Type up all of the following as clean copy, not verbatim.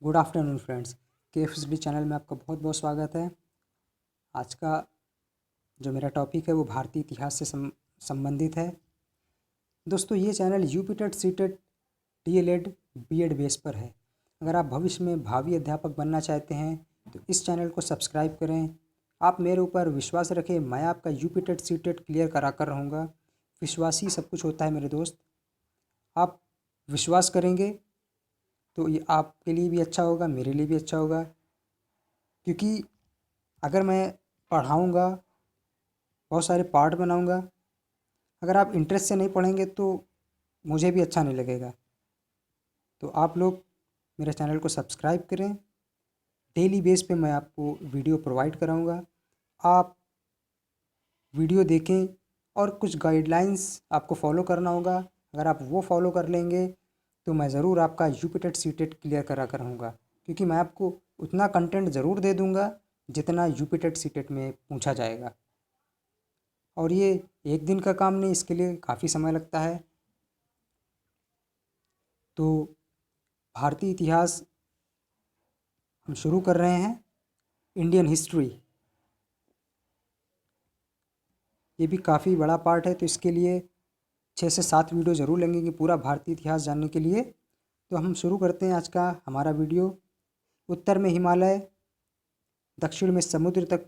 Good afternoon friends. KFSD channel में आपका बहुत बहुत स्वागत है। आज का जो मेरा टॉपिक है वो भारतीय इतिहास से संबंधित है। दोस्तों, ये channel UP TET C TET DLED BEd base पर है। अगर आप भविष्य में भावी अध्यापक बनना चाहते हैं तो इस चैनल को सब्सक्राइब करें। आप मेरे ऊपर विश्वास रखें, मैं आपका UP TET C TET clear करा कर रहूँगा। विश्वास ही सब कुछ होता है मेरे दोस्त। आप विश्वास करेंगे तो ये आपके लिए भी अच्छा होगा, मेरे लिए भी अच्छा होगा। क्योंकि अगर मैं पढ़ाऊँगा, बहुत सारे पार्ट बनाऊँगा, अगर आप इंटरेस्ट से नहीं पढ़ेंगे तो मुझे भी अच्छा नहीं लगेगा। तो आप लोग मेरे चैनल को सब्सक्राइब करें। डेली बेस पे मैं आपको वीडियो प्रोवाइड कराऊँगा। आप वीडियो देखें और कुछ गाइडलाइंस आपको फॉलो करना होगा। अगर आप वो फॉलो कर लेंगे तो मैं ज़रूर आपका UP TET C TET clear करा कर रहूँगा। क्योंकि मैं आपको उतना कंटेंट ज़रूर दे दूँगा जितना यूपी टेट सी टेट में पूछा जाएगा। और ये एक दिन का काम नहीं, इसके लिए काफ़ी समय लगता है। तो भारतीय इतिहास हम शुरू कर रहे हैं। इंडियन हिस्ट्री, ये भी काफ़ी बड़ा पार्ट है, तो इसके लिए 6 से 7 वीडियो ज़रूर लगेंगे पूरा भारतीय इतिहास जानने के लिए। तो हम शुरू करते हैं आज का हमारा वीडियो। उत्तर में हिमालय, दक्षिण में समुद्र तक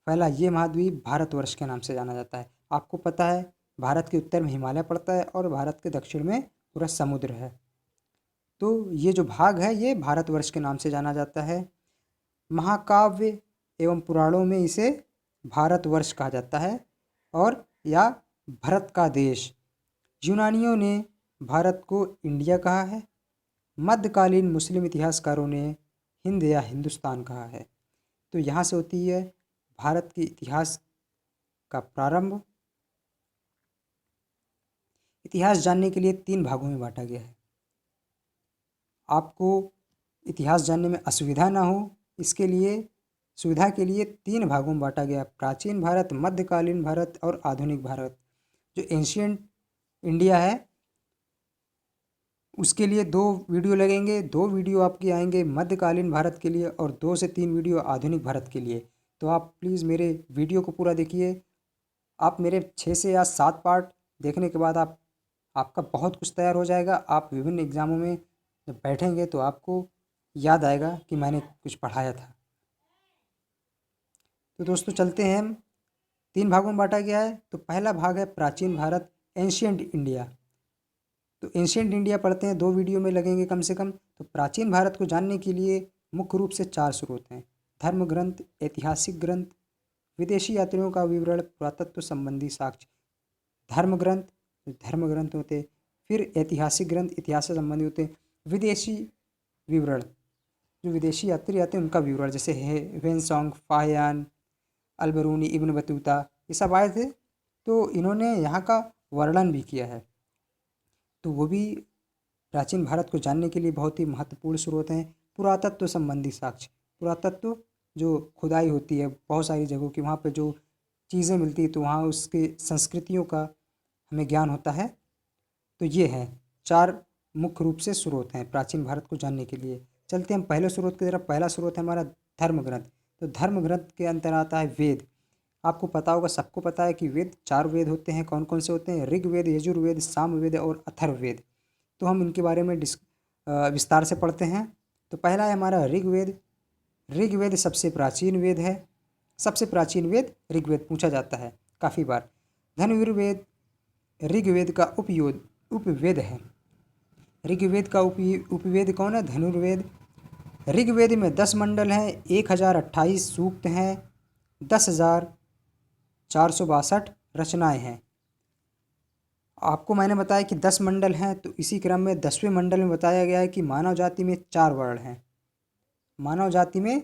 फैला ये महाद्वीप भारतवर्ष के नाम से जाना जाता है। आपको पता है, भारत के उत्तर में हिमालय पड़ता है और भारत के दक्षिण में पूरा समुद्र है। तो ये जो भाग है ये भारतवर्ष के नाम से जाना जाता है। महाकाव्य एवं पुराणों में इसे भारतवर्ष कहा जाता है और या भरत का देश। यूनानियों ने भारत को इंडिया कहा है। मध्यकालीन मुस्लिम इतिहासकारों ने हिंद या हिंदुस्तान कहा है। तो यहाँ से होती है भारत के इतिहास का प्रारंभ। इतिहास जानने के लिए 3 भागों में बांटा गया है। आपको इतिहास जानने में असुविधा ना हो, इसके लिए सुविधा के लिए 3 भागों में बांटा गया: प्राचीन भारत, मध्यकालीन भारत और आधुनिक भारत। जो एंशियंट इंडिया है उसके लिए 2 वीडियो लगेंगे। 2 वीडियो आपके आएंगे मध्यकालीन भारत के लिए और 2 से 3 वीडियो आधुनिक भारत के लिए। तो आप प्लीज़ मेरे वीडियो को पूरा देखिए। आप मेरे 6 से या 7 पार्ट देखने के बाद आपका बहुत कुछ तैयार हो जाएगा। आप विभिन्न एग्ज़ामों में जब बैठेंगे तो आपको याद आएगा कि मैंने कुछ पढ़ाया था। तो दोस्तों चलते हैं हम। 3 भागों में बांटा गया है। तो पहला भाग है प्राचीन भारत, एंशियंट इंडिया। तो एंशियंट इंडिया पढ़ते हैं, 2 वीडियो में लगेंगे कम से कम। तो प्राचीन भारत को जानने के लिए मुख्य रूप से 4 स्रोत हैं: धर्म ग्रंथ, ऐतिहासिक ग्रंथ, विदेशी यात्रियों का विवरण, पुरातत्व संबंधी साक्ष्य। धर्म ग्रंथ, जो धर्म ग्रंथ होते, फिर ऐतिहासिक ग्रंथ, इतिहास से संबंधित होते, विदेशी विवरण, जो विदेशी यात्री आते हैं उनका विवरण, जैसे हेवेनसॉन्ग, फाहियान, अलबरूनी, इब्न बतूता, ये सब आए थे तो इन्होंने यहाँ का वर्णन भी किया है। तो वो भी प्राचीन भारत को जानने के लिए बहुत ही महत्वपूर्ण स्रोत हैं। पुरातत्व संबंधी साक्ष्य, पुरातत्व जो खुदाई होती है बहुत सारी जगहों की, वहाँ पे जो चीज़ें मिलती है तो वहाँ उसके संस्कृतियों का हमें ज्ञान होता है। तो ये हैं 4 मुख्य रूप से स्रोत हैं प्राचीन भारत को जानने के लिए। चलते हैं हम पहले स्रोत की तरफ। पहला स्रोत है हमारा धर्म ग्रंथ। तो धर्म ग्रंथ के अंतर आता है वेद। आपको पता होगा, सबको पता है कि वेद 4 वेद होते हैं। कौन कौन से होते हैं? ऋग्वेद, यजुर्वेद, सामवेद और अथर्ववेद। तो हम इनके बारे में विस्तार से पढ़ते हैं। तो पहला है हमारा ऋग्वेद। ऋग्वेद सबसे प्राचीन वेद है। सबसे प्राचीन वेद ऋग्वेद पूछा जाता है काफ़ी बार। धनुर्वेद ऋग्वेद का उपवेद है। ऋग्वेद का उपवेद कौन है? धनुर्वेद। ऋग्वेद में 10 मंडल हैं, 1028 सूक्त हैं, 10,462 रचनाएं हैं। आपको मैंने बताया कि 10 मंडल हैं, तो इसी क्रम में 10वें मंडल में बताया गया है कि मानव जाति में 4 वर्ण हैं। मानव जाति में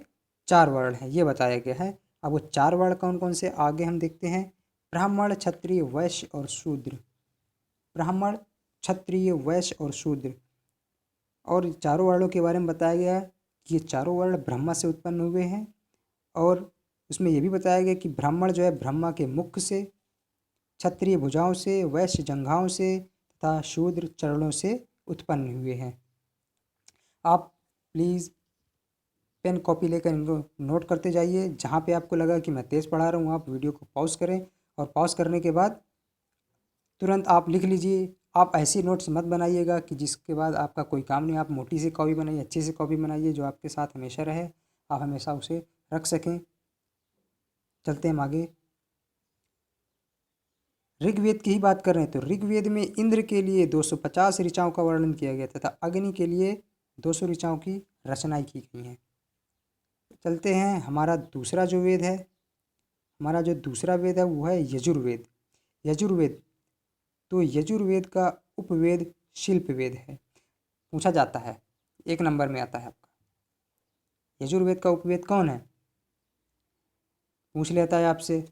4 वर्ण हैं, ये बताया गया है। अब वो 4 वर्ण कौन कौन से आगे हम देखते हैं। ब्राह्मण, क्षत्रिय, वैश्य और शूद्र। ब्राह्मण, क्षत्रिय, वैश्य और शूद्र। और चारों वर्णों के बारे में बताया गया है कि ये चारों वर्ण ब्रह्मा से उत्पन्न हुए हैं। और उसमें ये भी बताया गया कि ब्राह्मण जो है ब्रह्मा के मुख से, क्षत्रिय भुजाओं से, वैश्य जंघाओं से तथा शूद्र चरणों से उत्पन्न हुए हैं। आप प्लीज़ पेन कॉपी लेकर इनको नोट करते जाइए। जहाँ पे आपको लगा कि मैं तेज़ पढ़ा रहा हूँ, आप वीडियो को पॉज करें और पॉज करने के बाद तुरंत आप लिख लीजिए। आप ऐसी नोट्स मत बनाइएगा कि जिसके बाद आपका कोई काम नहीं। आप मोटी सी कॉपी बनाइए, अच्छी सी कॉपी बनाइए जो आपके साथ हमेशा रहे, आप हमेशा उसे रख सकें। चलते हैं हम आगे। ऋग्वेद की ही बात कर रहे हैं तो ऋग्वेद में इंद्र के लिए 250 ऋचाओं का वर्णन किया गया तथा अग्नि के लिए 200 ऋचाओं की रचनाएं की गई हैं। चलते हैं हमारा दूसरा जो वेद है, हमारा जो दूसरा वेद है वो है यजुर्वेद। यजुर्वेद, तो यजुर्वेद का उपवेद शिल्पवेद है। पूछा जाता है, 1 नंबर में आता है आपका, यजुर्वेद का उपवेद कौन है? पूछ लेता है आपसे,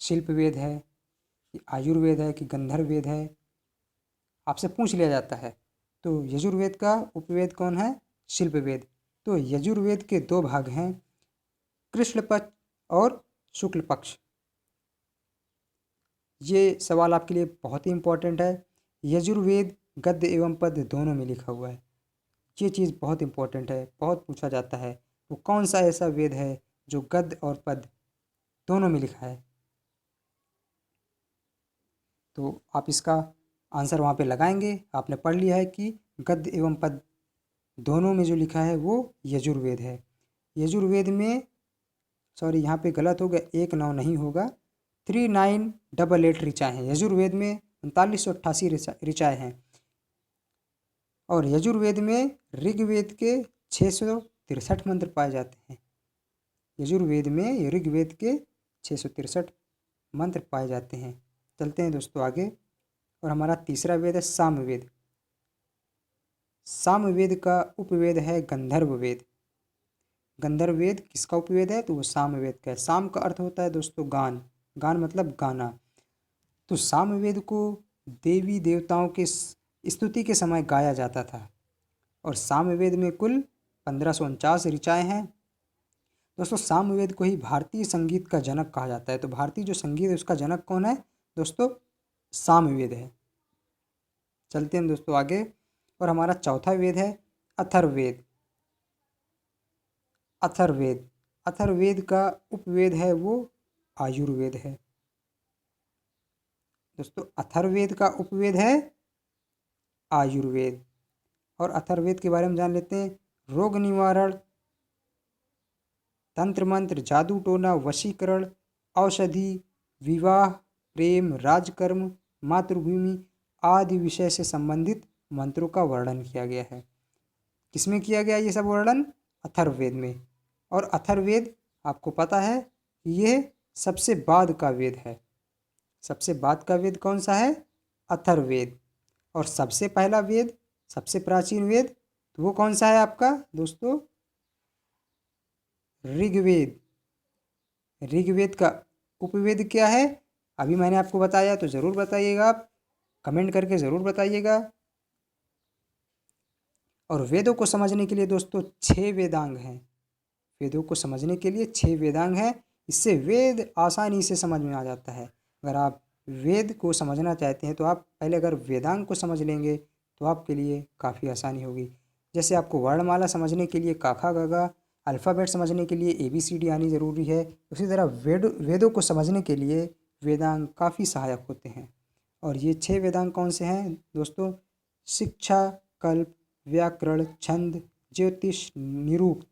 शिल्पवेद है कि आयुर्वेद है कि गंधर्व वेद है, आपसे पूछ लिया जाता है। तो यजुर्वेद का उपवेद कौन है? शिल्पवेद। तो यजुर्वेद के 2 भाग हैं, कृष्ण पक्ष और शुक्ल पक्ष। ये सवाल आपके लिए बहुत ही इम्पोर्टेंट है। यजुर्वेद गद्य एवं पद्य दोनों में लिखा हुआ है। ये चीज़ बहुत इम्पोर्टेंट है, बहुत पूछा जाता है। वो कौन सा ऐसा वेद है जो गद्य और पद्य दोनों में लिखा है? तो आप इसका आंसर वहाँ पे लगाएंगे। आपने पढ़ लिया है कि गद्य एवं पद्य दोनों में जो लिखा है वो यजुर्वेद है। यजुर्वेद में, सॉरी यहाँ पे गलत हो गया, 1-9 नहीं होगा, 3988 ऋचाएँ हैं। यजुर्वेद में 3988 ऋचाएँ हैं। और यजुर्वेद में ऋग्वेद के 663 मंत्र पाए जाते हैं। यजुर्वेद में ऋग्वेद के 663 मंत्र पाए जाते हैं। चलते हैं दोस्तों आगे। और हमारा तीसरा वेद है सामवेद। सामवेद का उपवेद है गंधर्व वेद। गंधर्व वेद किसका उपवेद है? तो वो सामवेद का है। साम का अर्थ होता है दोस्तों गान, गान मतलब गाना। तो सामवेद को देवी देवताओं के स्तुति के समय गाया जाता था। और सामवेद में कुल 1549 ऋचाएँ हैं। दोस्तों सामवेद को ही भारतीय संगीत का जनक कहा जाता है। तो भारतीय जो संगीत है उसका जनक कौन है दोस्तों? सामवेद है। चलते हैं दोस्तों आगे। और हमारा चौथा वेद है अथर्ववेद। अथर्ववेद, अथर्ववेद का उपवेद है वो आयुर्वेद है। दोस्तों अथर्ववेद का उपवेद है आयुर्वेद। और अथर्ववेद के बारे में जान लेते हैं। रोग निवारण, तंत्र मंत्र, जादू टोना, वशीकरण, औषधि, विवाह, प्रेम, राजकर्म, मातृभूमि आदि विषय से संबंधित मंत्रों का वर्णन किया गया है। किसमें किया गया ये सब वर्णन? अथर्ववेद में। और अथर्ववेद आपको पता है ये सबसे बाद का वेद है। सबसे बाद का वेद कौन सा है? अथर्ववेद। और सबसे पहला वेद, सबसे प्राचीन वेद, तो वो कौन सा है आपका दोस्तों? ऋग्वेद। ऋग्वेद का उपवेद क्या है? अभी मैंने आपको बताया, तो ज़रूर बताइएगा, आप कमेंट करके ज़रूर बताइएगा। और वेदों को समझने के लिए दोस्तों 6 वेदांग हैं। वेदों को समझने के लिए 6 वेदांग हैं। इससे वेद आसानी से समझ में आ जाता है। अगर आप वेद को समझना चाहते हैं तो आप पहले अगर वेदांग को समझ लेंगे तो आपके लिए काफ़ी आसानी होगी। जैसे आपको वर्णमाला समझने के लिए काखा गगा, अल्फ़ाबेट समझने के लिए ABCD आनी ज़रूरी है, उसी तरह वेदों को समझने के लिए वेदांग काफ़ी सहायक होते हैं। और ये 6 वेदांग कौन से हैं दोस्तों? शिक्षा, कल्प, व्याकरण, छंद, ज्योतिष, निरुक्त।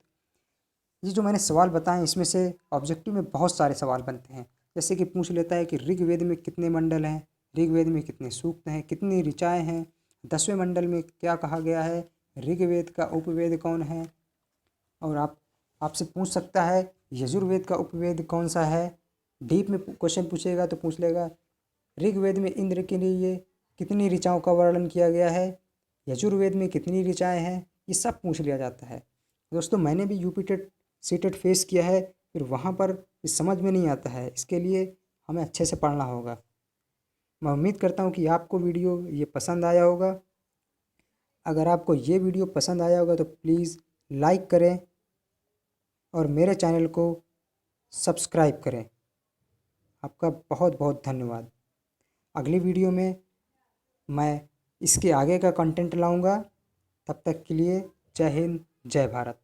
ये जो मैंने सवाल बताए इसमें से ऑब्जेक्टिव में बहुत सारे सवाल बनते हैं। जैसे कि पूछ लेता है कि ऋग्वेद में कितने मंडल हैं, ऋग्वेद में कितने सूक्त हैं, कितनी ऋचाएँ हैं, 10वें मंडल में क्या कहा गया है, ऋग्वेद का उपवेद कौन है। और आपसे पूछ सकता है यजुर्वेद का उपवेद कौन सा है। डीप में क्वेश्चन पूछेगा तो पूछ लेगा ऋग्वेद में इंद्र के लिए कितनी ऋचाओं का वर्णन किया गया है, यजुर्वेद में कितनी ऋचाएँ हैं, ये सब पूछ लिया जाता है। दोस्तों मैंने भी यूपी टेट सीटेट फेस किया है, फिर वहाँ पर इस समझ में नहीं आता है, इसके लिए हमें अच्छे से पढ़ना होगा। मैं उम्मीद करता हूँ कि आपको वीडियो ये पसंद आया होगा। अगर आपको ये वीडियो पसंद आया होगा तो प्लीज़ लाइक करें और मेरे चैनल को सब्सक्राइब करें। आपका बहुत बहुत धन्यवाद। अगली वीडियो में मैं इसके आगे का कंटेंट लाऊंगा। तब तक के लिए जय हिंद, जय भारत।